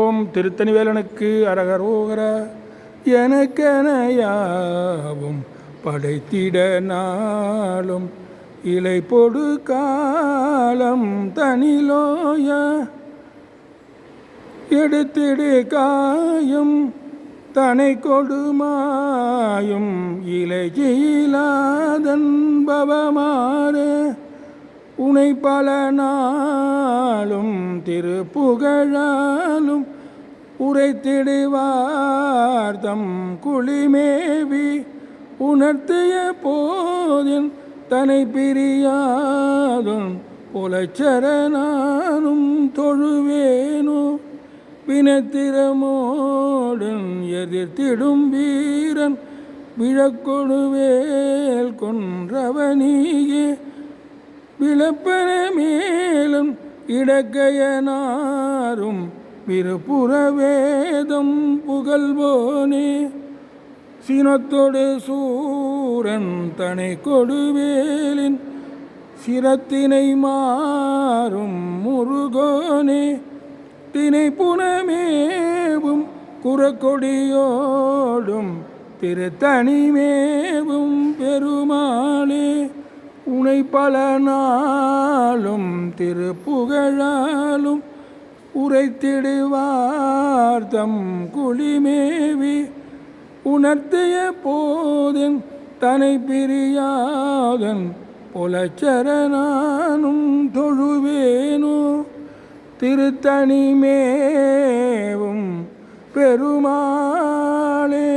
ஓம் திருத்தணிவேலனுக்கு அரகரோகர. எனக்கெனையாவும் படைத்திட நாளும் இலை பொடு காலம் தனிலோய எடுத்திடு காயும் தனை கொடுமாயும் இலையிலாதன் பவமாறு உனை பல நாளும் திருப்புகழாலும் உரைத்திடுவார்த்தம் குளிமேவி உணர்த்திய போதின் தனை பிரியாதும் புலச்சரணானும் தொழுவேனோ வினத்திரமோடன் எதிர்த்திடும் வீரன் விழக்கொடுவேல் கொன்றவனியே விளப்பன மேலும் இடக்கையனாரும் விருப்புற வேதம் புகழ்வோனே சினத்தொடு சூரன் தனை கொடுவேலின் சிரத்தினை மாறும் முருகோனே தினை புனமேவும் குறக்கொடியோடும் திருத்தணிமேவும் பெருமாளே உனை பல நாளும் திருப்புகழாலும் உரைத்திடுவார்த்தம் குளிமேவி உணர்த்திய போதின் தனை பிரியாதன் புலச்சரணானும் தொழுவேனோ திருத்தணிமேவும் பெருமாளே.